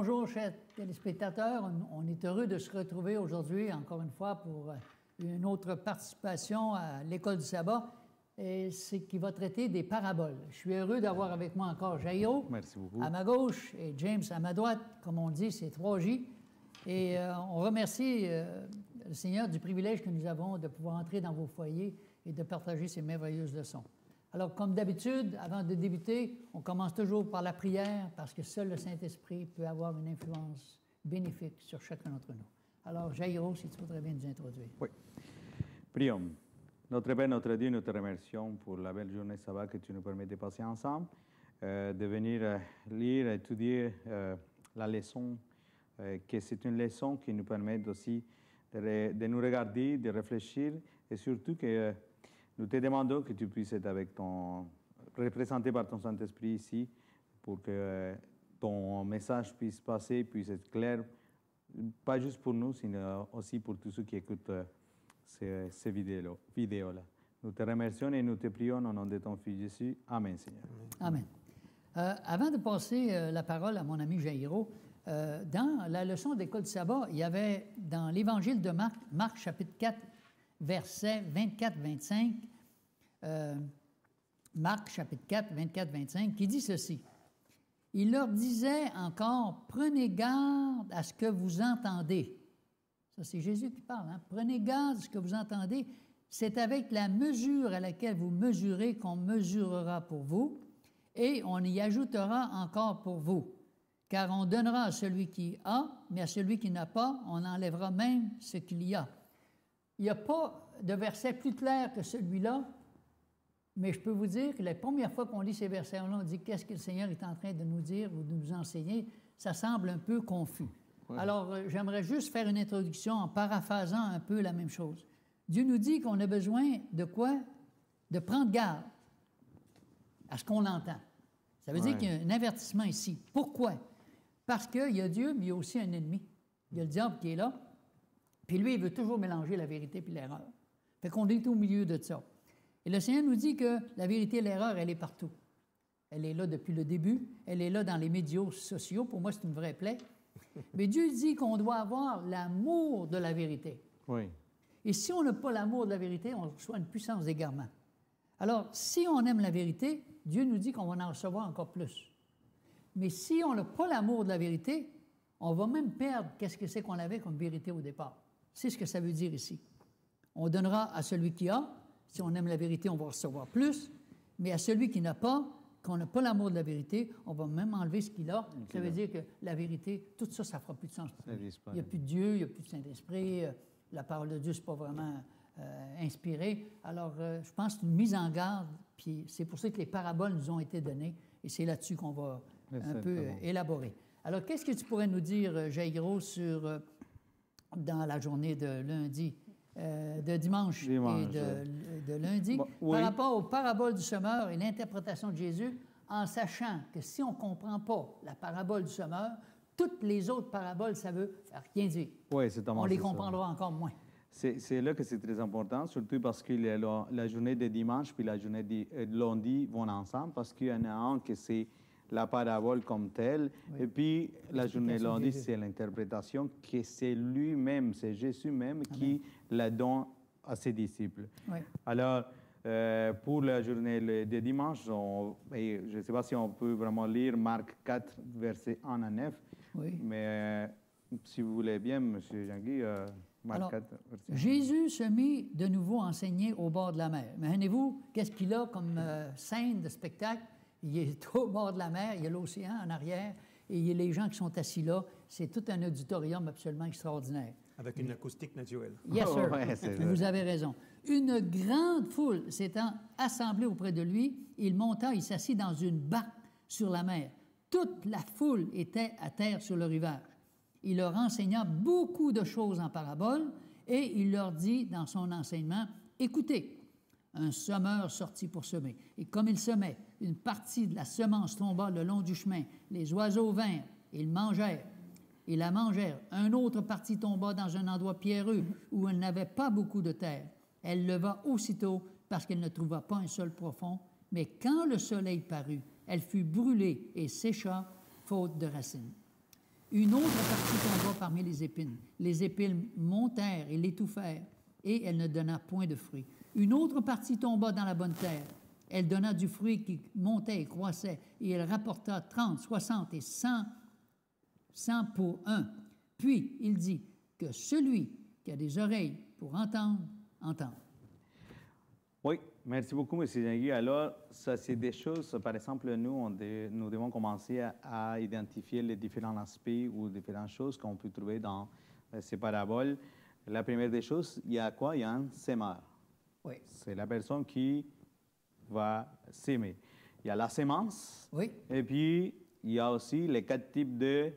Bonjour, chers téléspectateurs. On est heureux de se retrouver aujourd'hui, encore une fois, pour une autre participation à l'École du sabbat, et c'est qui va traiter des paraboles. Je suis heureux d'avoir avec moi encore Jairo, merci beaucoup, à ma gauche, et James à ma droite. Comme on dit, c'est 3J. Et on remercie le Seigneur du privilège que nous avons de pouvoir entrer dans vos foyers et de partager ces merveilleuses leçons. Alors, comme d'habitude, avant de débuter, on commence toujours par la prière parce que seul le Saint-Esprit peut avoir une influence bénéfique sur chacun d'entre nous. Alors, Jairo, si tu voudrais bien nous introduire. Oui. Prions. Notre Père, notre Dieu, nous te remercions pour la belle journée sabbat que tu nous permets de passer ensemble, de venir lire, étudier la leçon, que c'est une leçon qui nous permet aussi de nous regarder, de réfléchir et surtout que nous te demandons que tu puisses être représenté par ton Saint-Esprit ici pour que ton message puisse passer, puisse être clair, pas juste pour nous, mais aussi pour tous ceux qui écoutent ces vidéos-là. Nous te remercions et nous te prions au nom de ton Fils Jésus. Amen, Seigneur. Amen. Avant de passer la parole à mon ami Jairo, dans la leçon d'école du sabbat, il y avait dans l'Évangile de Marc, Marc chapitre 4, versets 24-25, Marc chapitre 4, 24-25, qui dit ceci. Il leur disait encore, prenez garde à ce que vous entendez. Ça, c'est Jésus qui parle. Hein? Prenez garde à ce que vous entendez. C'est avec la mesure à laquelle vous mesurez qu'on mesurera pour vous, et on y ajoutera encore pour vous. Car on donnera à celui qui a, mais à celui qui n'a pas, on enlèvera même ce qu'il y a. Il n'y a pas de verset plus clair que celui-là, mais je peux vous dire que la première fois qu'on lit ces versets-là, on dit qu'est-ce que le Seigneur est en train de nous dire ou de nous enseigner, ça semble un peu confus. Ouais. Alors, j'aimerais juste faire une introduction en paraphrasant un peu la même chose. Dieu nous dit qu'on a besoin de quoi? De prendre garde à ce qu'on entend. Ça veut dire qu'il y a un avertissement ici. Pourquoi? Parce qu'il y a Dieu, mais il y a aussi un ennemi. Il y a le diable qui est là. Puis lui, il veut toujours mélanger la vérité et l'erreur. Fait qu'on est au milieu de ça. Et le Seigneur nous dit que la vérité et l'erreur, elle est partout. Elle est là depuis le début. Elle est là dans les médias sociaux. Pour moi, c'est une vraie plaie. Mais Dieu dit qu'on doit avoir l'amour de la vérité. Oui. Et si on n'a pas l'amour de la vérité, on reçoit une puissance d'égarement. Alors, si on aime la vérité, Dieu nous dit qu'on va en recevoir encore plus. Mais si on n'a pas l'amour de la vérité, on va même perdre qu'est-ce que c'est qu'on avait comme vérité au départ. C'est ce que ça veut dire ici. On donnera à celui qui a. Si on aime la vérité, on va recevoir plus. Mais à celui qui n'a pas, qu'on n'a pas l'amour de la vérité, on va même enlever ce qu'il a. Okay. Ça veut dire que la vérité, tout ça, ça ne fera plus de sens. Il n'y a plus de Dieu, il n'y a plus de Saint-Esprit. La parole de Dieu, ce n'est pas vraiment inspiré. Alors, je pense que c'est une mise en garde. Puis c'est pour ça que les paraboles nous ont été données. Et c'est là-dessus qu'on va un peu élaborer. Alors, qu'est-ce que tu pourrais nous dire, Jairo, sur dans la journée de lundi, de dimanche et de lundi, oui, par rapport aux paraboles du semeur et l'interprétation de Jésus, en sachant que si on ne comprend pas la parabole du semeur, toutes les autres paraboles, ça veut rien dire. Oui, c'est on les comprendra encore moins. C'est là que c'est très important, surtout parce que la journée de dimanche puis la journée de lundi vont ensemble, parce qu'il y en a un que c'est la parabole comme telle, oui, et puis la journée de lundi, c'est l'interprétation, que c'est lui-même, c'est Jésus même qui la donne à ses disciples. Oui. Alors, pour la journée de dimanche, je ne sais pas si on peut vraiment lire Marc 4, versets 1 à 9, oui, mais si vous voulez bien, M. Jean-Guy, Marc 4, verset 1. Jésus se mit de nouveau à enseigner au bord de la mer. Imaginez-vous, qu'est-ce qu'il a comme scène de spectacle? Il est au bord de la mer, il y a l'océan en arrière, et il y a les gens qui sont assis là. C'est tout un auditorium absolument extraordinaire. Avec une acoustique naturelle. Yes, sir. Vous avez raison. Une grande foule s'étant assemblée auprès de lui, il monta, il s'assit dans une barque sur la mer. Toute la foule était à terre sur le rivage. Il leur enseigna beaucoup de choses en paraboles, et il leur dit dans son enseignement, « Écoutez, un semeur sortit pour semer. Et comme il semait, une partie de la semence tomba le long du chemin. Les oiseaux vinrent, ils mangèrent. Ils la mangèrent. Une autre partie tomba dans un endroit pierreux où elle n'avait pas beaucoup de terre. Elle leva aussitôt parce qu'elle ne trouva pas un sol profond. Mais quand le soleil parut, elle fut brûlée et sécha, faute de racines. » Une autre partie tomba parmi les épines. Les épines montèrent et l'étouffèrent, et elle ne donna point de fruit. Une autre partie tomba dans la bonne terre. Elle donna du fruit qui montait et croissait, et elle rapporta 30, 60 et 100 pour un. Puis il dit que celui qui a des oreilles pour entendre, entende. Oui, merci beaucoup, M. Nagui. Alors, ça, c'est des choses, par exemple, nous devons commencer à identifier les différents aspects ou différentes choses qu'on peut trouver dans ces paraboles. La première des choses, il y a quoi? Il y a un sémeur. Oui. C'est la personne qui va s'aimer. Il y a la sémence. Oui. Et puis, il y a aussi les 4 types de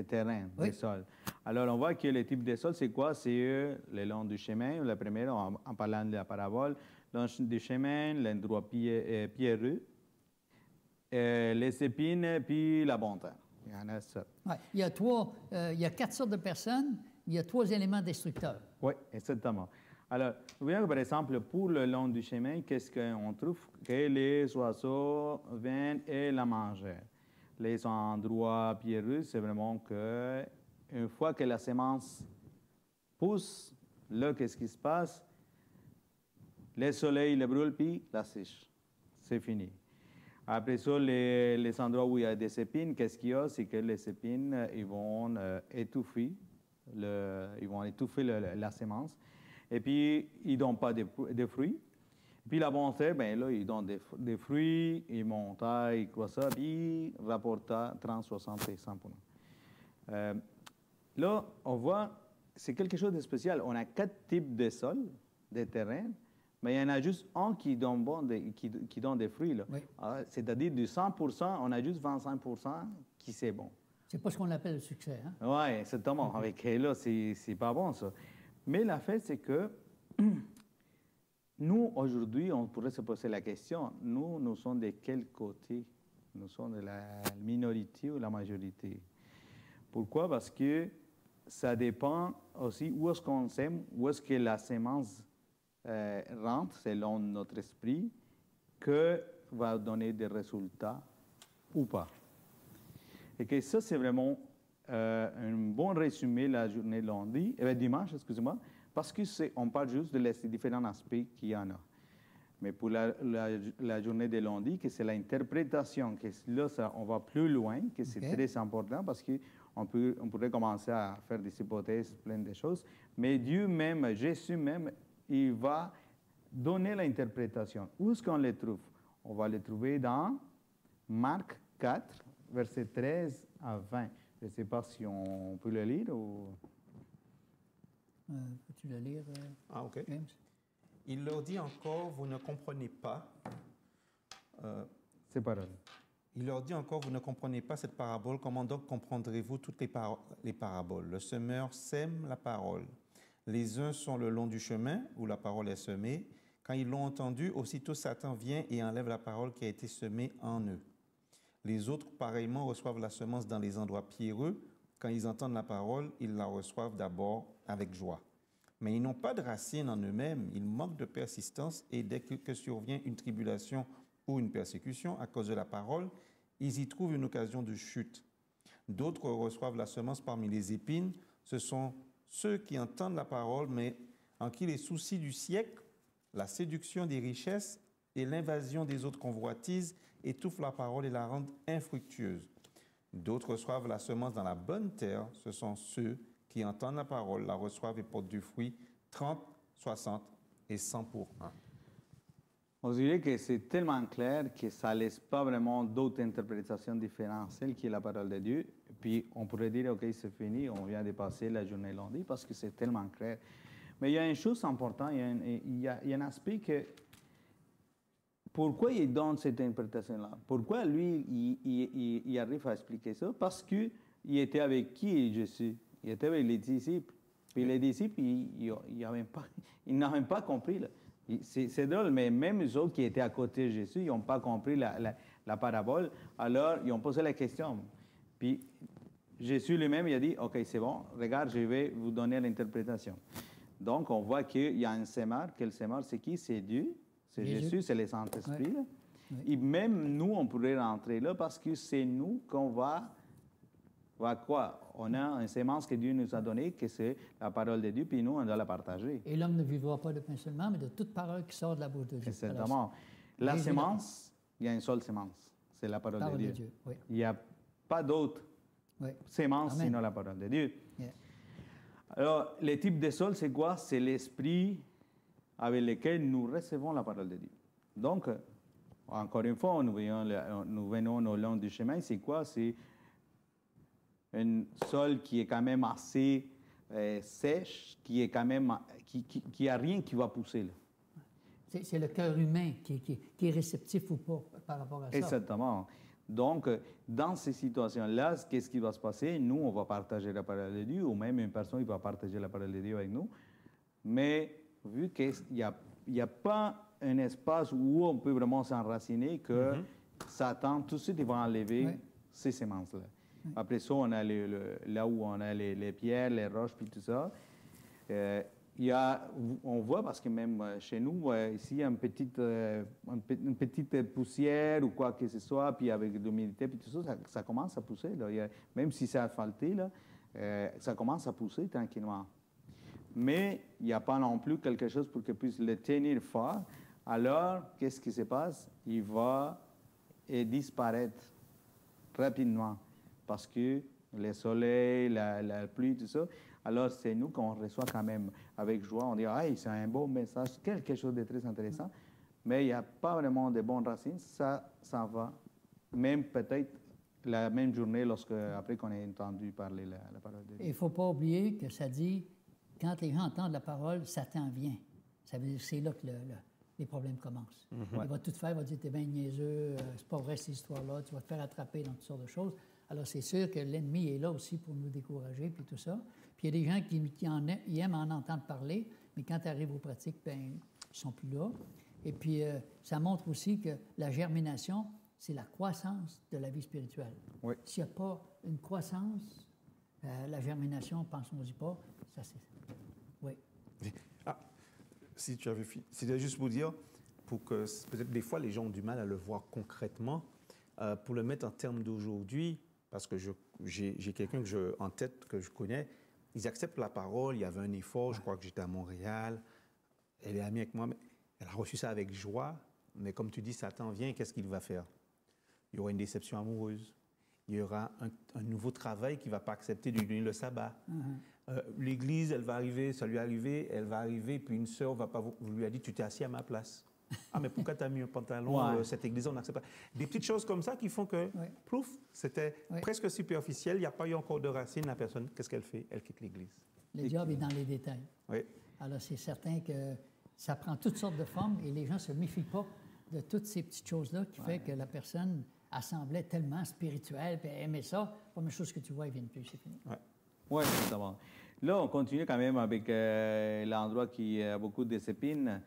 terrain, oui. de sol. Alors, on voit que le type de sol, c'est quoi? C'est le long du chemin. La première, en parlant de la parabole, le long du chemin, l'endroit pierreux, les épines, puis la bonne terre. Il y en a ça. Ouais. Il y a 4 sortes de personnes. Il y a 3 éléments destructeurs. Oui, exactement. Alors, vous voyez, par exemple, pour le long du chemin, qu'est-ce qu'on trouve? Que les oiseaux viennent et la mangent. Les endroits pierreux, c'est vraiment que une fois que la semence pousse, là, qu'est-ce qui se passe? Le soleil le brûle, puis la sèche. C'est fini. Après ça, les endroits où il y a des épines, qu'est-ce qu'il y a? C'est que les épines, ils vont étouffer, la semence. Et puis, ils ne donnent pas de fruits. Puis la bonne terre, ben là, ils donnent des fruits, ils montent, ils croissent, puis ils rapportent 30, 60 et 100 pour nous. Là, on voit, c'est quelque chose de spécial. On a 4 types de sols, de terrains, mais il y en a juste un qui donne, qui donne des fruits. Oui. C'est-à-dire, du 100%, on a juste 25% qui c'est bon. C'est pas ce qu'on appelle le succès. Hein? Oui, exactement. Avec là, c'est pas bon, ça. Mais la fait, c'est que nous, aujourd'hui, on pourrait se poser la question, nous sommes de quel côté? Nous sommes de la minorité ou la majorité? Pourquoi? Parce que ça dépend aussi où est-ce qu'on sème, où est-ce que la semence rentre selon notre esprit, que va donner des résultats ou pas. Et que ça, c'est vraiment un bon résumé la journée lundi, dimanche, excusez-moi, parce qu'on parle juste de les différents aspects qu'il y en a. Mais pour la journée de lundi, que c'est l'interprétation, que là, on va plus loin, que c'est très important parce qu'on pourrait commencer à faire des hypothèses, plein de choses. Mais Dieu même, Jésus même, il va donner l'interprétation. Où est-ce qu'on les trouve? On va les trouver dans Marc 4, versets 13 à 20. Je ne sais pas si on peut le lire ou... Peux-tu le lire, OK. James? Il leur dit encore, vous ne comprenez pas. Ces paroles. Il leur dit encore, vous ne comprenez pas cette parabole. Comment donc comprendrez-vous toutes les paraboles? Le semeur sème la parole. Les uns sont le long du chemin où la parole est semée. Quand ils l'ont entendue, aussitôt Satan vient et enlève la parole qui a été semée en eux. Les autres, pareillement, reçoivent la semence dans les endroits pierreux. Quand ils entendent la parole, ils la reçoivent d'abord avec joie. Mais ils n'ont pas de racine en eux-mêmes, ils manquent de persistance et dès que survient une tribulation ou une persécution à cause de la parole, ils y trouvent une occasion de chute. D'autres reçoivent la semence parmi les épines. Ce sont ceux qui entendent la parole, mais en qui les soucis du siècle, la séduction des richesses et l'invasion des autres convoitises étouffent la parole et la rendent infructueuse. D'autres reçoivent la semence dans la bonne terre. Ce sont ceux qui entendent la parole, la reçoivent et portent du fruit 30, 60 et 100 pour un. On dirait que c'est tellement clair que ça ne laisse pas vraiment d'autres interprétations différentes, celle qui est la parole de Dieu. Puis on pourrait dire, OK, c'est fini, on vient de passer la journée lundi parce que c'est tellement clair. Mais il y a une chose importante, il y a un aspect que... Pourquoi il donne cette interprétation-là? Pourquoi lui, il arrive à expliquer ça? Parce qu'il était avec qui, Jésus? Il était avec les disciples. Puis les disciples, ils n'avaient pas compris. C'est drôle, mais même les autres qui étaient à côté de Jésus, ils n'ont pas compris la parabole. Alors, ils ont posé la question. Puis Jésus lui-même, il a dit, OK, c'est bon, regarde, je vais vous donner l'interprétation. Donc, on voit qu'il y a un sémeur. Quel sémeur? C'est qui? C'est Dieu. C'est Jésus, c'est le Saint-Esprit. Ouais. Oui. Et même nous, on pourrait rentrer là parce que c'est nous qu'on va va quoi? On a une sémence que Dieu nous a donnée, que c'est la parole de Dieu, puis nous, on doit la partager. Et l'homme ne vivra pas de pain seulement, mais de toute parole qui sort de la bouche de Dieu. Exactement. La sémence, il y a une seule sémence, c'est la parole de Dieu. Oui. Il n'y a pas d'autre sémence Amen. sinon la parole de Dieu. Yeah. Alors, le type de sol, c'est quoi? C'est l'esprit avec lequel nous recevons la parole de Dieu. Donc, encore une fois, nous venons au long du chemin, c'est quoi? C'est un sol qui est quand même assez sèche, qui est quand même, qui a rien qui va pousser là. C'est le cœur humain qui est réceptif ou pas par rapport à ça. Exactement. Donc, dans ces situations-là, qu'est-ce qui va se passer? Nous, on va partager la parole de Dieu, ou même une personne va partager la parole de Dieu avec nous. Mais vu qu'il n'y a pas un espace où on peut vraiment s'enraciner, que Satan, tout de suite, il va enlever ces semences-là. Après ça, on a là où on a les pierres, les roches, puis tout ça. On voit, parce que même chez nous, ici, il y a une petite poussière ou quoi que ce soit, puis avec de l'humidité, puis tout ça, ça commence à pousser. Là. Même si c'est asphalté, là, ça commence à pousser tranquillement. Mais il n'y a pas non plus quelque chose pour qu'il puisse le tenir fort. Alors, qu'est-ce qui se passe? Il va disparaître rapidement. Parce que le soleil, la pluie, tout ça, alors c'est nous qu'on reçoit quand même avec joie. On dit, ah, c'est un beau message, quelque chose de très intéressant, mais il n'y a pas vraiment de bonnes racines. Ça va, même peut-être la même journée, après qu'on ait entendu parler la parole de Dieu. Il ne faut pas oublier que ça dit, quand les gens entendent la parole, Satan vient. Ça veut dire que c'est là que les problèmes commencent. Il va tout faire, il va dire, t'es bien niaiseux, c'est pas vrai cette histoire-là, tu vas te faire attraper dans toutes sortes de choses. Alors, c'est sûr que l'ennemi est là aussi pour nous décourager, puis tout ça. Puis il y a des gens qui aiment en entendre parler, mais quand tu arrives aux pratiques, bien, ils ne sont plus là. Et puis, ça montre aussi que la germination, c'est la croissance de la vie spirituelle. Oui. S'il n'y a pas une croissance, la germination, pensons-y pas, ça c'est... Oui. Ah, si tu avais fini, c'était juste pour dire, pour que peut-être des fois les gens ont du mal à le voir concrètement, pour le mettre en termes d'aujourd'hui, parce que j'ai quelqu'un en tête que je connais, ils acceptent la parole, il y avait un effort, je crois que j'étais à Montréal, elle est amie avec moi, elle a reçu ça avec joie, mais comme tu dis, Satan vient, qu'est-ce qu'il va faire? Il y aura une déception amoureuse, il y aura un nouveau travail qui ne va pas accepter de lui donner le sabbat. L'église, elle va arriver, ça lui est arrivé, elle va arriver, puis une sœur lui a dit, tu t'es assis à ma place. Ah, mais pourquoi tu as mis un pantalon, cette église, on n'accepte pas. Des petites choses comme ça qui font que, plouf, c'était presque superficiel, il n'y a pas eu encore de racine, la personne, qu'est-ce qu'elle fait? Elle quitte l'église. Le diable est dans les détails. Oui. Alors, c'est certain que ça prend toutes sortes de formes et les gens ne se méfient pas de toutes ces petites choses-là qui fait que la personne semblait tellement spirituelle, puis elle aimait ça. La première chose que tu vois, elle ne vient plus, c'est fini. Oui, exactement. Là, on continue quand même avec l'endroit qui a beaucoup de épines.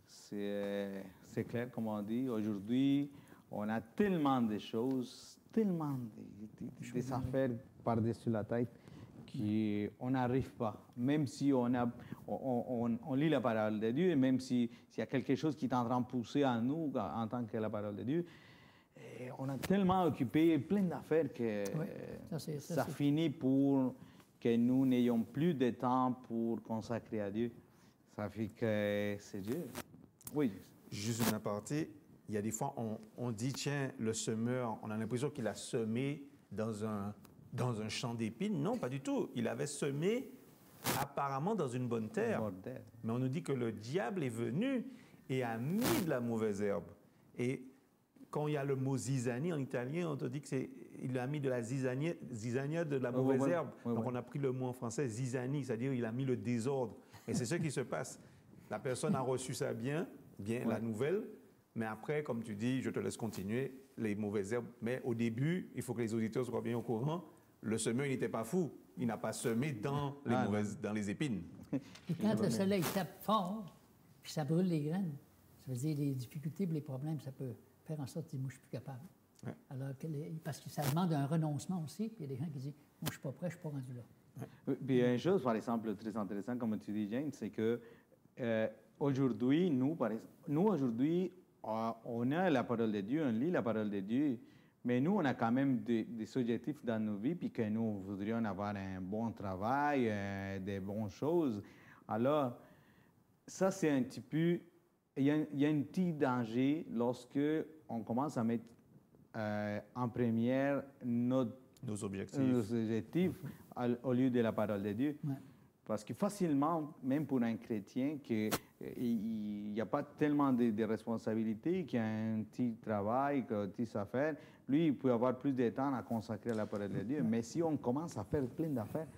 C'est clair, comme on dit. Aujourd'hui, on a tellement de choses, tellement des affaires par-dessus la tête qu'on n'arrive pas. Même si on lit la parole de Dieu, et même s'il y a quelque chose qui est en train de pousser en nous en tant que la parole de Dieu, on a tellement occupé plein d'affaires que ça finit pour que nous n'ayons plus de temps pour consacrer à Dieu. Ça fait que c'est Dieu. Oui. Juste une aparté, il y a des fois, on dit, tiens, le semeur, on a l'impression qu'il a semé dans un champ d'épines. Non, pas du tout. Il avait semé apparemment dans une bonne terre. Mais on nous dit que le diable est venu et a mis de la mauvaise herbe. Et quand il y a le mot zizanie en italien, on te dit qu'il a mis de la zizania, de la mauvaise herbe. Donc on a pris le mot en français zizanie, c'est-à-dire il a mis le désordre. Et c'est ce qui se passe. La personne a reçu ça bien la nouvelle, mais après, comme tu dis, je te laisse continuer, les mauvaises herbes. Mais au début, il faut que les auditeurs soient bien au courant. Le semeur, il n'était pas fou. Il n'a pas semé dans les épines. Et quand le soleil tape fort, puis ça brûle les graines, ça veut dire les difficultés, les problèmes, ça peut faire en sorte que moi, je ne suis plus capable. Ouais. Alors, parce que ça demande un renoncement aussi, puis il y a des gens qui disent, moi, je ne suis pas prêt, je ne suis pas rendu là. Ouais. Puis il y a une chose, par exemple, très intéressante, comme tu dis, James, c'est que aujourd'hui, nous, aujourd'hui, on a la parole de Dieu, on lit la parole de Dieu, Mais nous, on a quand même des objectifs dans nos vies, puis que nous voudrions avoir un bon travail, des bonnes choses. Alors, ça, c'est un petit peu... Il y a un petit danger lorsque on commence à mettre en première nos objectifs au lieu de la parole de Dieu. Ouais. Parce que facilement, même pour un chrétien, il n'y a pas tellement de responsabilités, qui a un petit travail, une petite affaire, lui, il peut avoir plus de temps à consacrer à la parole de Dieu. Mais si on commence à faire plein d'affaires,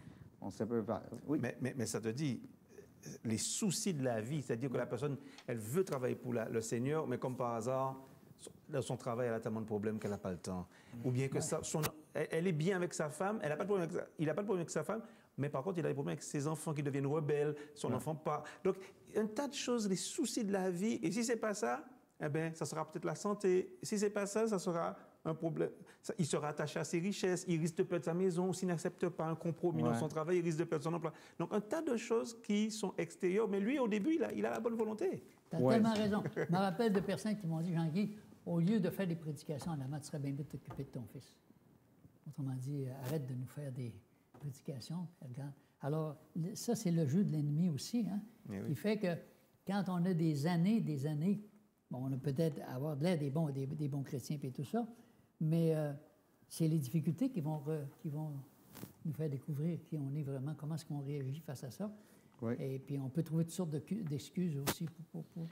on se peut pas. Oui. Mais ça te dit, les soucis de la vie, c'est-à-dire que la personne, elle veut travailler pour le Seigneur, mais comme par hasard, dans son travail, elle a tellement de problèmes qu'elle n'a pas le temps. Ou bien que elle est bien avec sa femme, il n'a pas de problème avec sa femme, mais par contre, il a des problèmes avec ses enfants qui deviennent rebelles, son enfant pas. Donc, un tas de choses, les soucis de la vie. Et si ce n'est pas ça, eh bien, ça sera peut-être la santé. Si ce n'est pas ça, ça sera un problème. Il sera attaché à ses richesses, il risque de perdre sa maison. S'il n'accepte pas un compromis dans son travail, il risque de perdre son emploi. Donc, un tas de choses qui sont extérieures. Mais lui, au début, il a la bonne volonté. Tu as tellement raison. Je me rappelle de personnes qui m'ont dit, Jean-Guy, au lieu de faire des prédications en avant, tu serais bien vite t'occuper de ton fils. Autrement dit, arrête de nous faire des prédications. Regarde. Alors, ça, c'est le jeu de l'ennemi aussi, hein, qui fait que quand on a des années, bon, on a peut-être avoir de l'air des bons chrétiens et tout ça, mais c'est les difficultés qui vont nous faire découvrir qui on est vraiment, comment est-ce qu'on réagit face à ça. Oui. Et puis, on peut trouver toutes sortes d'excuses aussi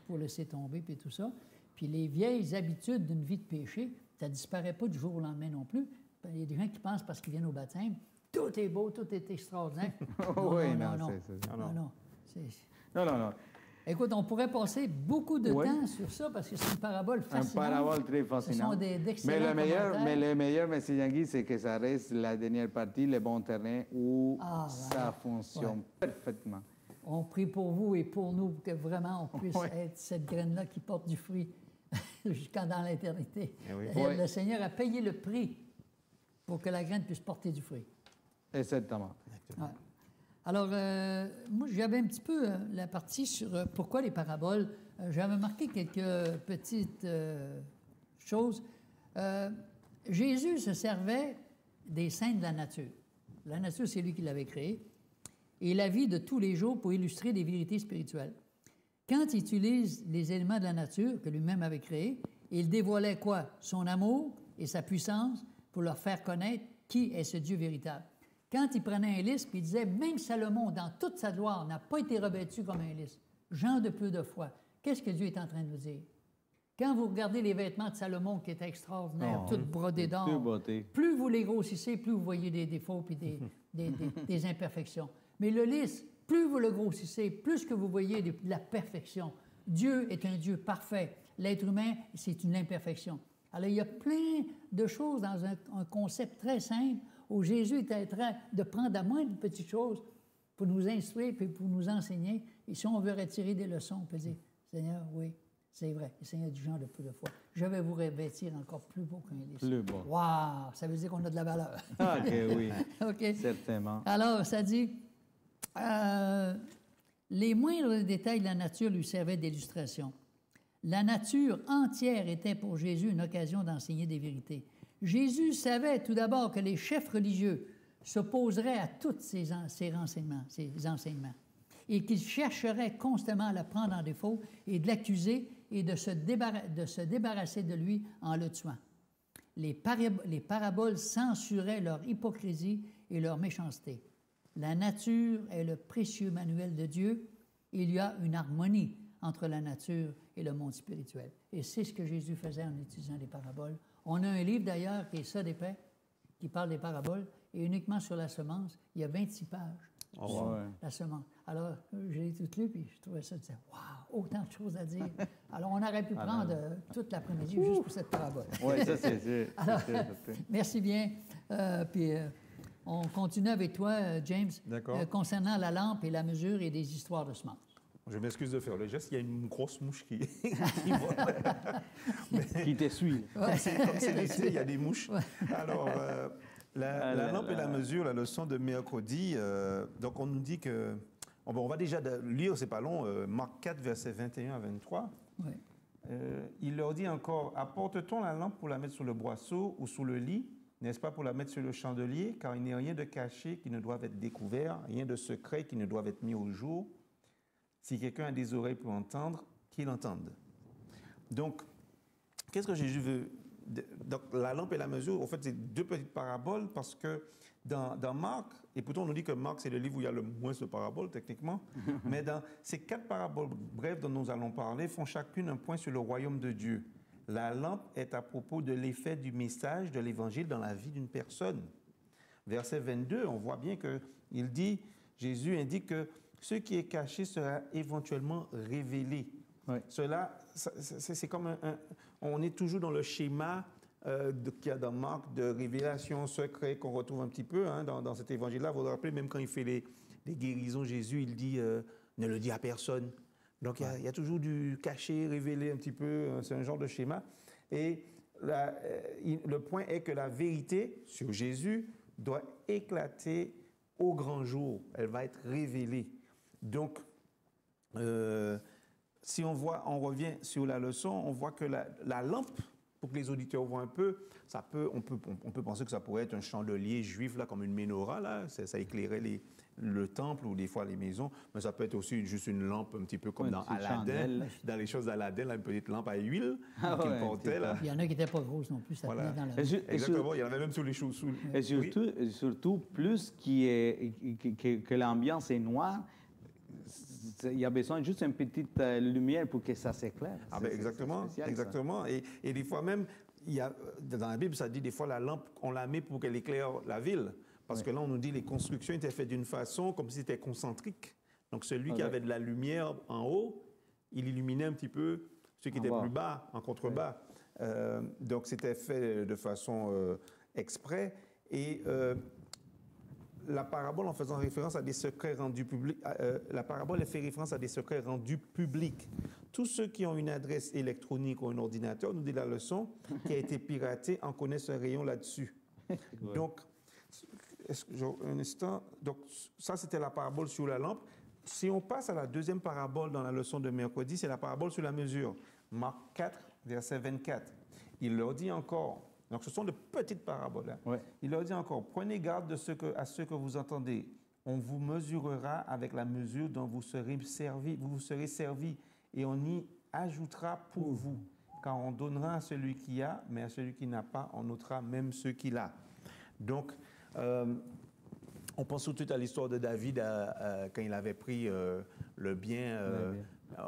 pour laisser tomber puis tout ça. Puis les vieilles habitudes d'une vie de péché, ça ne disparaît pas du jour au lendemain non plus. Il y a des gens qui pensent parce qu'ils viennent au baptême, tout est beau, tout est extraordinaire. Non. Écoute, on pourrait passer beaucoup de temps sur ça parce que c'est une parabole fascinante. Une parabole très fascinante. Mais le meilleur, M. Jean-Guy, c'est que ça reste la dernière partie, le bon terrain, où ça fonctionne parfaitement. On prie pour vous et pour nous pour que vraiment on puisse être cette graine-là qui porte du fruit jusqu'à dans l'éternité. Le Seigneur a payé le prix pour que la graine puisse porter du fruit. Exactement. Ouais. Alors, moi, j'avais un petit peu la partie sur pourquoi les paraboles. J'avais marqué quelques petites choses. Jésus se servait des scènes de la nature. La nature, c'est lui qui l'avait créée. Et la vie de tous les jours pour illustrer des vérités spirituelles. Quand il utilise les éléments de la nature que lui-même avait créés, il dévoilait quoi? Son amour et sa puissance pour leur faire connaître qui est ce Dieu véritable. Quand il prenait un lys, puis il disait, même Salomon, dans toute sa gloire, n'a pas été revêtu comme un lys. Gens de peu de foi. Qu'est-ce que Dieu est en train de nous dire? Quand vous regardez les vêtements de Salomon, qui étaient extraordinaires, toutes brodées d'or, plus vous les grossissez, plus vous voyez des défauts et des imperfections. Mais le lys, plus vous le grossissez, plus que vous voyez de la perfection. Dieu est un Dieu parfait. L'être humain, c'est une imperfection. Alors, il y a plein de choses dans un concept très simple où Jésus est en train de prendre à moins de petites choses pour nous instruire et pour nous enseigner. Et si on veut retirer des leçons, on peut dire, Seigneur, oui, c'est vrai, le Seigneur du genre de peu de foi. Je vais vous revêtir encore plus beau qu'un lys. Plus beau. Wow! Ça veut dire qu'on a de la valeur. OK, oui. OK. Certainement. Alors, ça dit, les moindres détails de la nature lui servaient d'illustration. La nature entière était pour Jésus une occasion d'enseigner des vérités. Jésus savait tout d'abord que les chefs religieux s'opposeraient à tous ces enseignements, et qu'ils chercheraient constamment à le prendre en défaut et de l'accuser et de se débarrasser de lui en le tuant. Les paraboles censuraient leur hypocrisie et leur méchanceté. La nature est le précieux manuel de Dieu. Il y a une harmonie entre la nature et le monde spirituel. Et c'est ce que Jésus faisait en utilisant les paraboles. On a un livre d'ailleurs qui est Ça d'épais, qui parle des paraboles, et uniquement sur la semence, il y a 26 pages sur la semence. Alors, je l'ai tout lu, puis je trouvais ça, je disais, waouh, autant de choses à dire. Alors, on aurait pu prendre toute l'après-midi juste pour cette parabole. Oui, ça c'est. Alors, merci bien. Puis, on continue avec toi, James, concernant la lampe et la mesure et des histoires de semences. Je m'excuse de faire le geste, il y a une grosse mouche qui qui t'essuie. Comme c'est l'été, il y a des mouches. Alors, la lampe et la mesure, la leçon de mercredi, donc on nous dit que... On va déjà lire, c'est pas long, Marc 4, versets 21 à 23. Oui. il leur dit encore, apporte-t-on la lampe pour la mettre sur le boisseau ou sous le lit, n'est-ce pas pour la mettre sur le chandelier, car il n'y a rien de caché qui ne doive être découvert, rien de secret qui ne doive être mis au jour. Si quelqu'un a des oreilles pour entendre, qu'il entende. Donc, qu'est-ce que Jésus veut? Donc, la lampe et la mesure, en fait, c'est deux petites paraboles parce que dans Marc, et pourtant on nous dit que Marc, c'est le livre où il y a le moins de paraboles, techniquement, mais dans ces 4 paraboles brèves dont nous allons parler font chacune un point sur le royaume de Dieu. La lampe est à propos de l'effet du message de l'Évangile dans la vie d'une personne. Verset 22, on voit bien qu'il dit, Jésus indique que ce qui est caché sera éventuellement révélé. Oui. Cela, c'est comme on est toujours dans le schéma qu'il y a dans Marc de révélation secret qu'on retrouve un petit peu dans cet évangile-là. Vous vous rappelez, même quand il fait les guérisons, Jésus, il dit ne le dis à personne. Donc il y a toujours du caché, révélé un petit peu, c'est un genre de schéma. Et le point est que la vérité sur Jésus doit éclater au grand jour. Elle va être révélée. Donc, si on revient sur la leçon, on voit que la lampe, pour que les auditeurs voient un peu, on peut penser que ça pourrait être un chandelier juif, là, comme une menorah, là, ça éclairait le temple ou des fois les maisons, mais ça peut être aussi juste une lampe un petit peu comme dans Aladdin, dans les choses d'Aladdin, là, une petite lampe à huile qu'il portait. Là. Il y en a qui n'étaient pas grosses non plus, ça tenait dans la... Exactement, il y en avait même sous les choses. Et surtout plus que l'ambiance est noire, il y a besoin juste d'une petite lumière pour que ça s'éclaire. Ah ben exactement, spécial, exactement. Et des fois même, dans la Bible, ça dit des fois la lampe, on la met pour qu'elle éclaire la ville. Parce que là, on nous dit les constructions étaient faites d'une façon comme si c'était concentrique. Donc celui qui avait de la lumière en haut, il illuminait un petit peu ceux qui étaient plus bas, en contrebas. Donc c'était fait de façon exprès. Et la parabole, en faisant référence à des secrets rendus publics, la parabole elle fait référence à des secrets rendus publics. Tous ceux qui ont une adresse électronique ou un ordinateur, nous dit la leçon, qui a été piratée, en connaissent un rayon là-dessus. Donc, un instant. Donc, ça, c'était la parabole sur la lampe. Si on passe à la deuxième parabole dans la leçon de mercredi, c'est la parabole sur la mesure. Marc 4, verset 24. Il leur dit encore, donc ce sont de petites paraboles. Il leur dit encore, prenez garde à ce que vous entendez. On vous mesurera avec la mesure dont vous serez servi, et on y ajoutera pour vous. Car on donnera à celui qui a, mais à celui qui n'a pas, on ôtera même ce qu'il a. Donc, on pense tout de suite à l'histoire de David quand il avait pris le bien.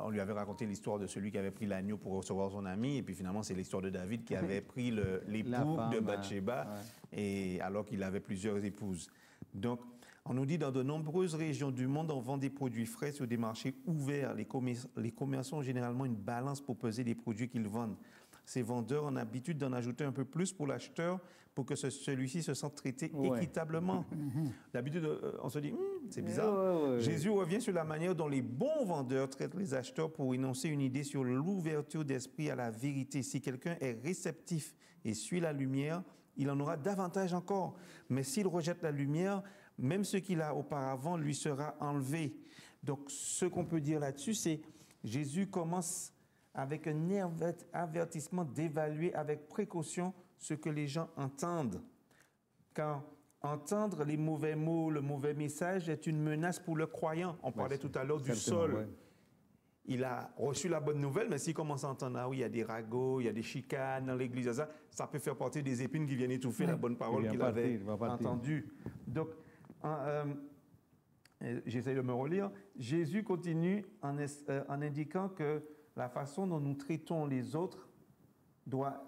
On lui avait raconté l'histoire de celui qui avait pris l'agneau pour recevoir son ami. Et puis finalement, c'est l'histoire de David qui avait pris l'époux de Bathsheba, et alors qu'il avait plusieurs épouses. Donc, on nous dit dans de nombreuses régions du monde, on vend des produits frais sur des marchés ouverts. Les commerçants ont généralement une balance pour peser les produits qu'ils vendent. Ces vendeurs ont l'habitude d'en ajouter un peu plus pour l'acheteur pour que celui-ci se sente traité équitablement. D'habitude, on se dit, c'est bizarre. Jésus revient sur la manière dont les bons vendeurs traitent les acheteurs pour énoncer une idée sur l'ouverture d'esprit à la vérité. Si quelqu'un est réceptif et suit la lumière, il en aura davantage encore. Mais s'il rejette la lumière, même ce qu'il a auparavant lui sera enlevé. Donc, ce qu'on peut dire là-dessus, c'est Jésus commence avec un avertissement d'évaluer avec précaution ce que les gens entendent. Car entendre les mauvais mots, le mauvais message est une menace pour le croyant. On parlait tout à l'heure du sol. Ouais. Il a reçu la bonne nouvelle, mais s'il commence à entendre, ah oui, il y a des ragots, il y a des chicanes dans l'église, ça peut faire partie des épines qui viennent étouffer la bonne parole qu'il avait entendue. Donc, j'essaie de me relire. Jésus continue en indiquant que la façon dont nous traitons les autres,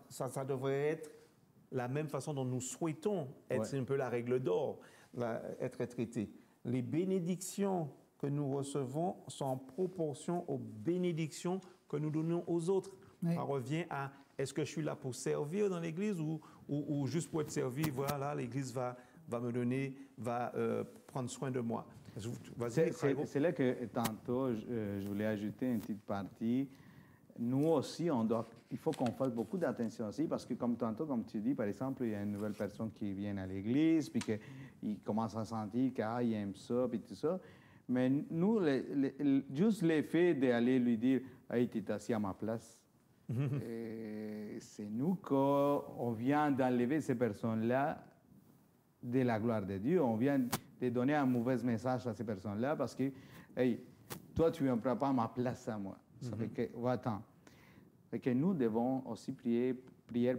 ça devrait être la même façon dont nous souhaitons être, c'est un peu la règle d'or, être traité. Les bénédictions que nous recevons sont en proportion aux bénédictions que nous donnons aux autres. Oui. On revient à, est-ce que je suis là pour servir dans l'Église ou juste pour être servi, voilà, l'Église va me donner, va prendre soin de moi. C'est là que tantôt, je voulais ajouter une petite partie. Nous aussi, il faut qu'on fasse beaucoup d'attention aussi, parce que comme tantôt, comme tu dis, par exemple, il y a une nouvelle personne qui vient à l'église, puis qu'il commence à sentir qu'il aime ça, puis tout ça. Mais nous, juste l'effet d'aller lui dire « Hey, tu es assis à ma place », C'est nous qu'on vient d'enlever ces personnes-là de la gloire de Dieu. On vient de donner un mauvais message à ces personnes-là parce que, hey, toi, tu ne prends pas ma place à moi. Ça fait que, va-t'en. Fait que nous devons aussi prier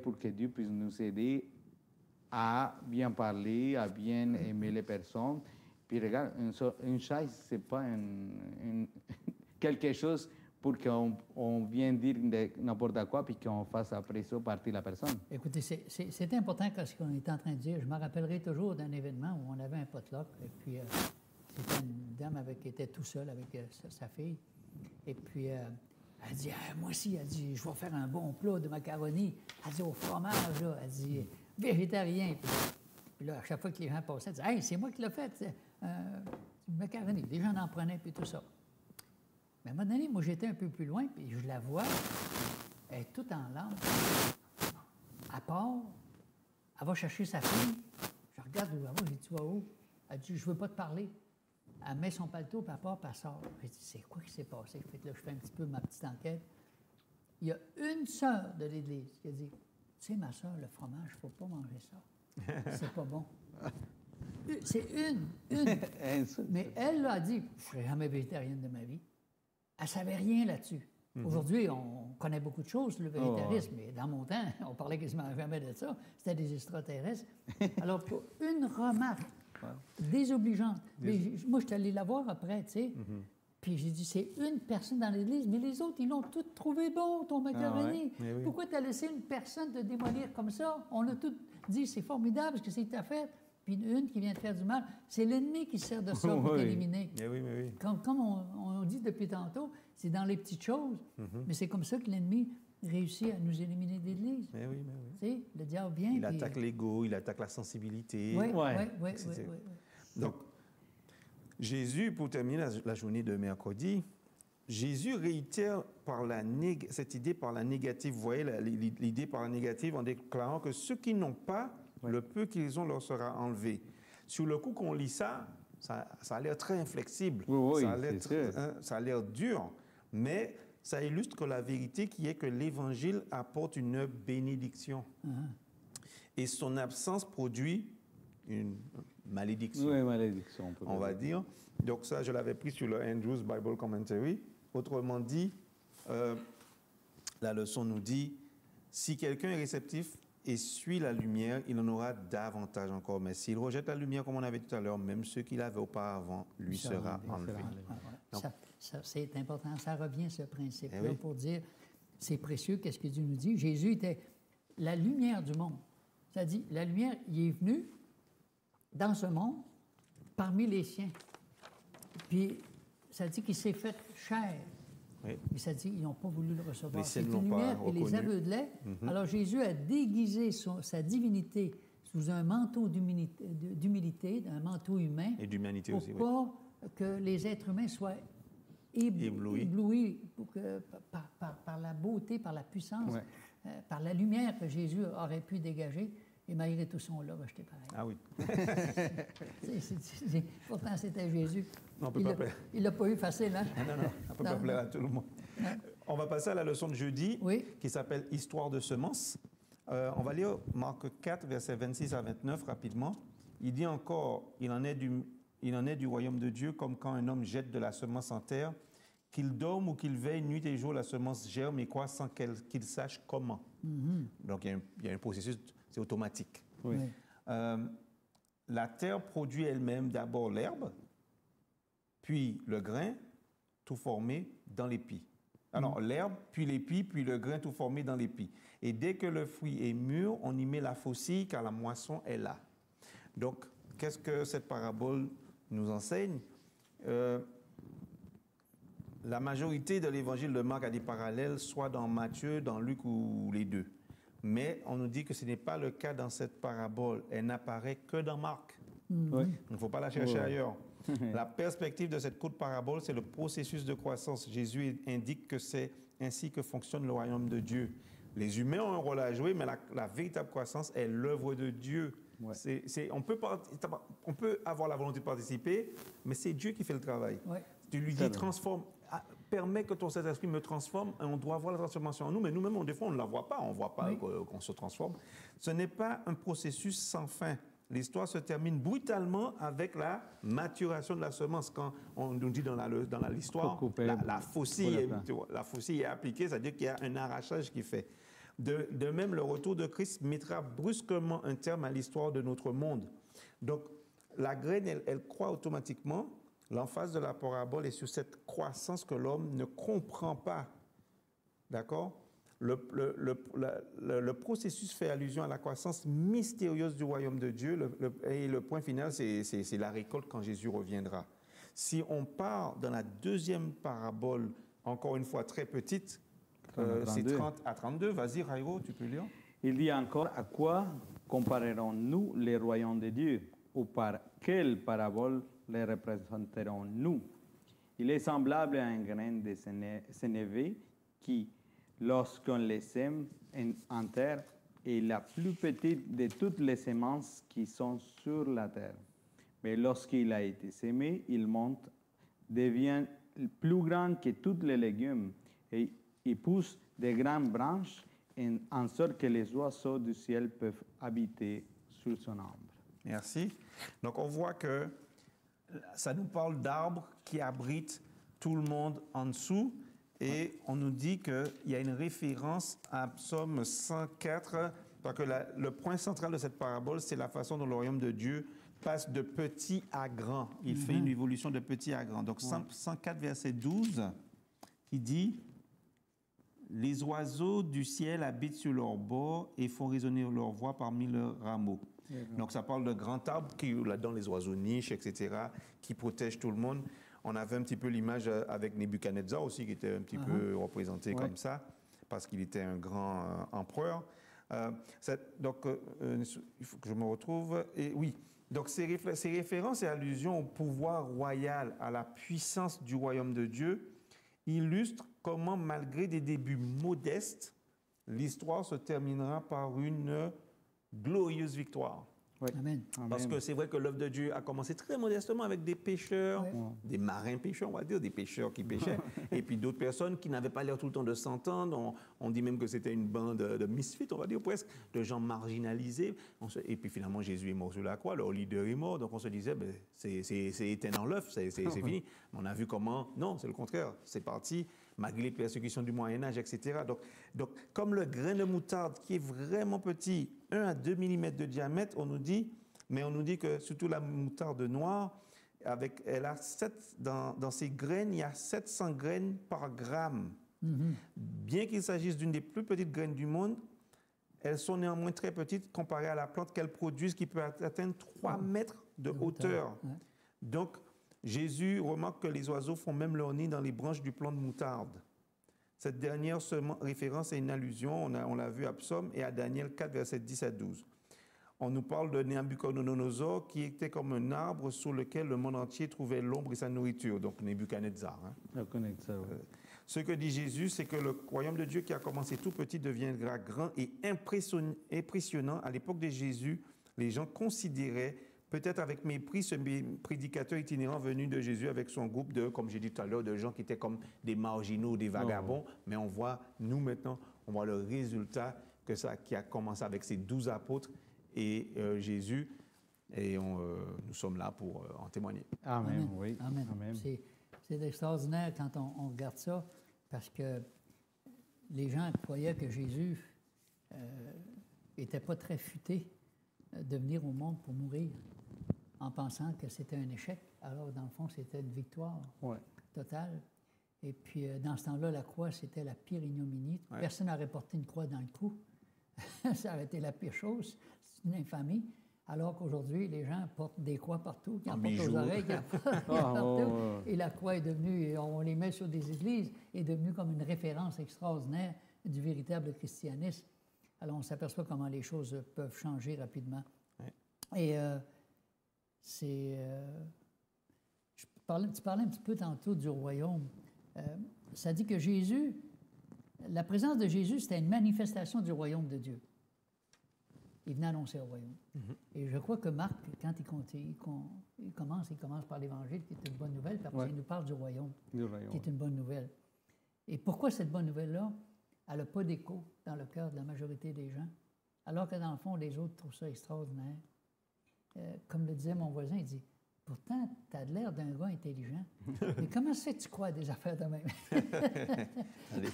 pour que Dieu puisse nous aider à bien parler, à bien aimer les personnes. Puis regarde, une chaise, ce n'est pas quelque chose pour qu'on vienne dire n'importe quoi puis qu'on fasse après ça partir la personne. Écoutez, c'est important ce qu'on est en train de dire. Je me rappellerai toujours d'un événement où on avait un potluck, et puis c'était une dame qui était tout seule avec sa fille. Et puis, elle dit, ah, moi aussi, elle dit, je vais faire un bon plat de macaroni. Elle dit, au fromage, là. Elle dit, végétarien. Puis là, à chaque fois que les gens passaient, elle dit, hey, c'est moi qui l'ai fait, macaroni. Les gens en prenaient, puis tout ça. Mais à un moment donné, moi, j'étais un peu plus loin, puis je la vois, elle est toute en larmes. À part, elle va chercher sa fille. Je regarde où elle va, j'ai dit, tu vas où? Elle dit, je ne veux pas te parler. Elle met son paletot, puis elle part, puis elle sort. J'ai dit, c'est quoi qui s'est passé? Fait que là, je fais un petit peu ma petite enquête. Il y a une sœur de l'Église qui a dit, tu sais, ma sœur, le fromage, il ne faut pas manger ça. C'est pas bon. C'est une. Mais elle a dit, je ne serai jamais végétarienne de ma vie. Elle ne savait rien là-dessus. Aujourd'hui, on connaît beaucoup de choses, le végétarisme, mais dans mon temps, on parlait quasiment jamais de ça. C'était des extraterrestres. Alors, pour une remarque désobligeante. Mais moi, je suis allé la voir après, tu sais. Puis j'ai dit, c'est une personne dans l'Église, mais les autres, ils l'ont tous trouvé bon, ton macaroni. Oui. Pourquoi tu as laissé une personne te démolir comme ça? On a tous dit, c'est formidable ce que c'est que tu as fait. Puis une qui vient te faire du mal, c'est l'ennemi qui sert de ça pour t'éliminer. Mais oui. Comme on dit depuis tantôt, c'est dans les petites choses, mais c'est comme ça que l'ennemi réussit à nous éliminer de l'Église. Mais oui. Tu sais, le diable vient. Il attaque l'ego, il attaque la sensibilité. Oui. Donc, Jésus, pour terminer la journée de mercredi, Jésus réitère cette idée par la négative. Vous voyez l'idée par la négative en déclarant que ceux qui n'ont pas, le peu qu'ils ont leur sera enlevé. Sur le coup qu'on lit ça a l'air très inflexible. Ça a l'air dur, mais ça illustre que la vérité qui est que l'Évangile apporte une bénédiction. Et son absence produit une malédiction. Oui, malédiction. On va dire. Donc ça, je l'avais pris sur le Andrews Bible Commentary. Autrement dit, la leçon nous dit, si quelqu'un est réceptif et suit la lumière, il en aura davantage encore. Mais s'il rejette la lumière, comme on avait tout à l'heure, même ce qu'il avait auparavant lui sera enlevé. Ça, c'est important. Ça revient, ce principe-là, pour dire, c'est précieux, qu'est-ce que Dieu nous dit? Jésus était la lumière du monde. Ça dit, la lumière, il est venu dans ce monde, parmi les siens. Puis, ça dit qu'il s'est fait chair. Mais ça dit, ils n'ont pas voulu le recevoir. C'est une lumière qui les aveuglait. Alors, Jésus a déguisé sa divinité sous un manteau d'humilité, un manteau humain. Et d'humanité aussi, pour pas que les êtres humains soient éblouis par la beauté, par la puissance, par la lumière que Jésus aurait pu dégager. Et malgré tout ça, on l'a rejeté pareil. Ah oui. Pourtant, c'était Jésus. Non, il ne l'a pas eu facile, hein? Non, on ne peut pas plaire à tout le monde. On va passer à la leçon de jeudi, qui s'appelle « Histoire de semences ». On va lire Marc 4, versets 26 à 29 rapidement. Il dit encore, il en est du royaume de Dieu comme quand un homme jette de la semence en terre, qu'il dorme ou qu'il veille nuit et jour, la semence germe et croît sans qu'il sache comment. Donc, il y a un processus, c'est automatique. La terre produit elle-même d'abord l'herbe, puis le grain, tout formé dans l'épi. Alors, l'herbe, puis l'épi, puis le grain, tout formé dans l'épi. Et dès que le fruit est mûr, on y met la faucille, car la moisson est là. Donc, qu'est-ce que cette parabole nous enseigne? La majorité de l'évangile de Marc a des parallèles, soit dans Matthieu, dans Luc ou les deux. Mais on nous dit que ce n'est pas le cas dans cette parabole. Elle n'apparaît que dans Marc. Il ne faut pas la chercher ailleurs. La perspective de cette courte parabole, c'est le processus de croissance. Jésus indique que c'est ainsi que fonctionne le royaume de Dieu. Les humains ont un rôle à jouer, mais la véritable croissance est l'œuvre de Dieu. On peut avoir la volonté de participer, mais c'est Dieu qui fait le travail. Tu lui dis, transforme permet que ton Saint-Esprit me transforme et on doit voir la transformation en nous, mais nous-mêmes, des fois, on ne la voit pas, on ne voit pas qu'on se transforme. Ce n'est pas un processus sans fin. L'histoire se termine brutalement avec la maturation de la semence. Quand on nous dit dans l'histoire, la faucille est appliquée, c'est-à-dire qu'il y a un arrachage qui fait. De même, le retour de Christ mettra brusquement un terme à l'histoire de notre monde. Donc, la graine, elle croît automatiquement. L'emphase de la parabole est sur cette croissance que l'homme ne comprend pas. D'accord? Le processus fait allusion à la croissance mystérieuse du royaume de Dieu. Et le point final, c'est la récolte quand Jésus reviendra. Si on part dans la deuxième parabole, encore une fois très petite, c'est 30 à 32. Vas-y, Rairo, tu peux lire. Il dit encore, à quoi comparerons-nous les royaumes de Dieu? Ou par quelle parabole les représenterons-nous? Il est semblable à un grain de sénévé qui, lorsqu'on les sème en terre, est la plus petite de toutes les semences qui sont sur la terre. Mais lorsqu'il a été sémé, il monte, devient plus grand que tous les légumes et il pousse de grandes branches en sorte que les oiseaux du ciel peuvent habiter sur son ombre. Merci. Donc, on voit que ça nous parle d'arbres qui abritent tout le monde en dessous. Et on nous dit qu'il y a une référence à Psaume 104, parce que le point central de cette parabole, c'est la façon dont le royaume de Dieu passe de petit à grand. Il fait une évolution de petit à grand. Donc, 104, verset 12, qui dit « Les oiseaux du ciel habitent sur leurs bords et font résonner leur voix parmi leurs rameaux. » Donc, ça parle de grands arbres qui, là-dedans, les oiseaux nichent, etc., qui protègent tout le monde. On avait un petit peu l'image avec Nebuchadnezzar aussi, qui était un petit peu représenté comme ça, parce qu'il était un grand empereur. Donc, il faut que je me retrouve. Et oui, donc ces références et allusions au pouvoir royal, à la puissance du royaume de Dieu, illustrent comment, malgré des débuts modestes, l'histoire se terminera par une glorieuse victoire. Oui. Amen. Parce que c'est vrai que l'œuvre de Dieu a commencé très modestement avec des pêcheurs, des marins pêcheurs, on va dire, des pêcheurs qui pêchaient, et puis d'autres personnes qui n'avaient pas l'air tout le temps de s'entendre. On dit même que c'était une bande de misfits, on va dire presque, de gens marginalisés. Et puis finalement, Jésus est mort sur la croix, leur leader est mort, donc on se disait, ben, c'est éteint dans l'œuf, c'est fini. Mais on a vu comment, non, c'est le contraire, c'est parti, malgré les persécutions du Moyen-Âge, etc. Donc, comme le grain de moutarde qui est vraiment petit, 1 à 2 mm de diamètre, on nous dit que surtout la moutarde noire, elle a dans ses graines, il y a 700 graines par gramme. Bien qu'il s'agisse d'une des plus petites graines du monde, elles sont néanmoins très petites comparées à la plante qu'elles produisent qui peut atteindre 3 mètres de hauteur. Donc, Jésus remarque que les oiseaux font même leur nid dans les branches du plant de moutarde. Cette dernière référence est une allusion, on l'a vu à Psaume et à Daniel 4, versets 10 à 12. On nous parle de Nabuchodonosor qui était comme un arbre sur lequel le monde entier trouvait l'ombre et sa nourriture, donc Nebuchadnezzar. Ce que dit Jésus, c'est que le royaume de Dieu qui a commencé tout petit deviendra grand et impressionnant. À l'époque de Jésus, les gens considéraient peut-être avec mépris ce prédicateur itinérant venu de Jésus avec son groupe de, comme j'ai dit tout à l'heure, de gens qui étaient comme des marginaux, des vagabonds. Mais on voit, nous maintenant, on voit le résultat qui a commencé avec ses 12 apôtres et Jésus. Et nous sommes là pour en témoigner. Amen. Oui. Amen. Amen. C'est extraordinaire quand on regarde ça, parce que les gens croyaient que Jésus n'était pas très futé de venir au monde pour mourir, en pensant que c'était un échec, alors dans le fond, c'était une victoire totale. Et puis, dans ce temps-là, la croix, c'était la pire ignominie. Personne n'aurait porté une croix dans le cou. Ça aurait été la pire chose. C'est une infamie. Alors qu'aujourd'hui, les gens portent des croix partout, qui en portent aux oreilles, qui en portent partout. Et la croix est devenue, on les met sur des églises, est devenue comme une référence extraordinaire du véritable christianisme. Alors, on s'aperçoit comment les choses peuvent changer rapidement. Et tu parlais un petit peu tantôt du royaume. Ça dit que Jésus, la présence de Jésus, c'était une manifestation du royaume de Dieu. il venait annoncer le royaume. Et je crois que Marc, quand il commence par l'Évangile, qui est une bonne nouvelle, puis après, il nous parle du royaume, qui est une bonne nouvelle. Et pourquoi cette bonne nouvelle-là, elle n'a pas d'écho dans le cœur de la majorité des gens, alors que dans le fond, les autres trouvent ça extraordinaire. Comme le disait mon voisin, il dit, pourtant, tu as l'air d'un gars intelligent, mais comment ça fait que tu crois à des affaires de même? Allez,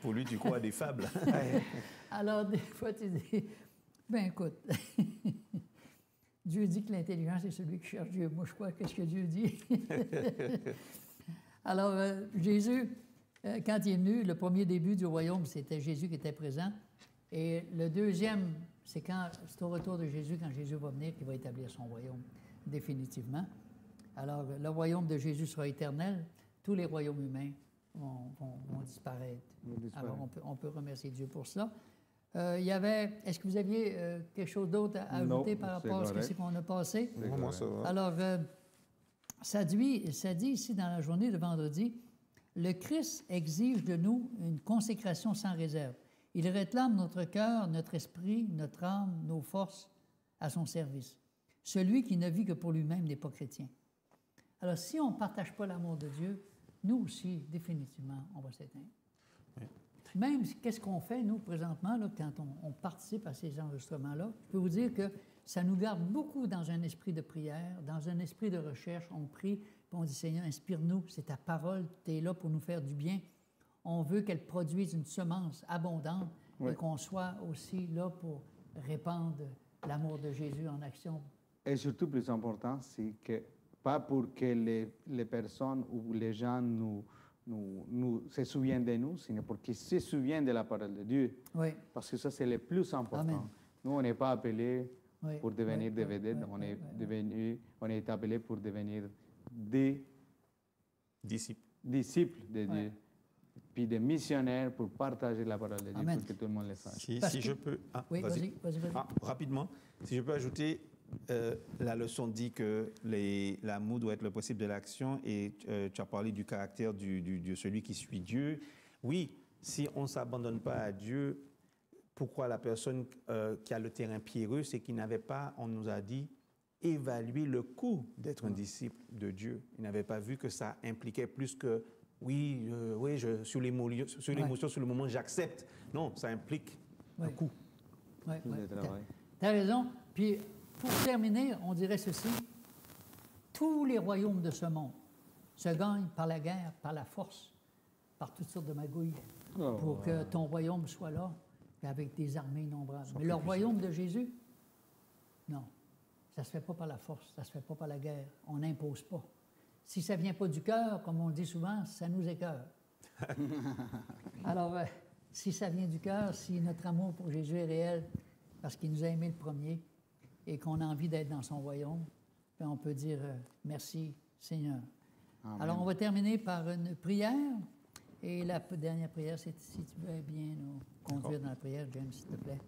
pour lui, tu crois à des fables. Alors, des fois, tu dis, ben écoute, Dieu dit que l'intelligence est celui qui cherche Dieu. Moi, je crois qu'est-ce que Dieu dit. Alors, Jésus, quand il est venu, le premier début du royaume, c'était Jésus qui était présent. Et le deuxième, c'est au retour de Jésus, quand Jésus va venir, qu'il va établir son royaume, définitivement. Alors, le royaume de Jésus sera éternel. Tous les royaumes humains vont disparaître. Alors, on peut remercier Dieu pour ça. Est-ce que vous aviez quelque chose d'autre à ajouter par rapport à ce qu'on a passé? Moi, ça va. Alors, ça dit ici dans la journée de vendredi, le Christ exige de nous une consécration sans réserve. Il réclame notre cœur, notre esprit, notre âme, nos forces à son service. Celui qui ne vit que pour lui-même n'est pas chrétien. Alors, si on ne partage pas l'amour de Dieu, nous aussi, définitivement, on va s'éteindre. Oui. Même, qu'est-ce qu'on fait, nous, présentement, là, quand on participe à ces enregistrements-là? Je peux vous dire que ça nous garde beaucoup dans un esprit de prière, dans un esprit de recherche. On prie, puis on dit, Seigneur, inspire-nous, c'est ta parole, tu es là pour nous faire du bien. On veut qu'elle produise une semence abondante et qu'on soit aussi là pour répandre l'amour de Jésus en action. Et surtout, plus important, c'est que pas pour que les personnes ou les gens se souviennent de nous, mais pour qu'ils se souviennent de la parole de Dieu. Oui. Parce que ça, c'est le plus important. Amen. Nous, on n'est pas appelés pour devenir des vedettes, on est appelés pour devenir des disciples de Dieu. Puis des missionnaires pour partager la parole de Dieu, pour que tout le monde le sache. Si je peux... oui, vas-y. Rapidement, si je peux ajouter, la leçon dit que l'amour doit être le principe de l'action et tu as parlé du caractère de celui qui suit Dieu. Oui, si on ne s'abandonne pas à Dieu, pourquoi la personne qui a le terrain pierreux, c'est qu'il n'avait pas, on nous a dit, évalué le coût d'être un disciple de Dieu. Il n'avait pas vu que ça impliquait plus que sur l'émotion, sur le moment, j'accepte. Non, ça implique un coût. Oui. Tu as raison. Puis, pour terminer, on dirait ceci. Tous les royaumes de ce monde se gagnent par la guerre, par la force, par toutes sortes de magouilles, pour que ton royaume soit là, avec des armées innombrables. Mais le royaume de Jésus, non. Ça ne se fait pas par la force, ça ne se fait pas par la guerre. On n'impose pas. Si ça ne vient pas du cœur, comme on le dit souvent, ça nous écoeure. Alors, si ça vient du cœur, si notre amour pour Jésus est réel, parce qu'il nous a aimés le premier et qu'on a envie d'être dans son royaume, bien, on peut dire merci, Seigneur. Amen. Alors, on va terminer par une prière. Et la dernière prière, c'est si tu veux bien nous conduire dans la prière, James, s'il te plaît.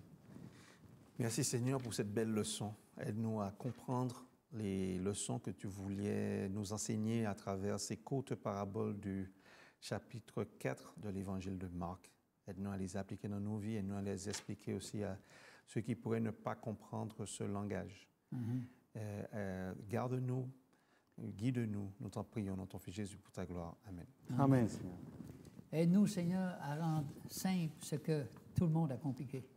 Merci, Seigneur, pour cette belle leçon. Aide-nous à comprendre les leçons que tu voulais nous enseigner à travers ces courtes paraboles du chapitre 4 de l'Évangile de Marc. Aide-nous à les appliquer dans nos vies, aide-nous à les expliquer aussi à ceux qui pourraient ne pas comprendre ce langage. Garde-nous, guide-nous, nous t'en prions dans ton Fils Jésus pour ta gloire. Amen. Amen, Seigneur. Aide-nous, Seigneur, à rendre simple ce que tout le monde a compliqué.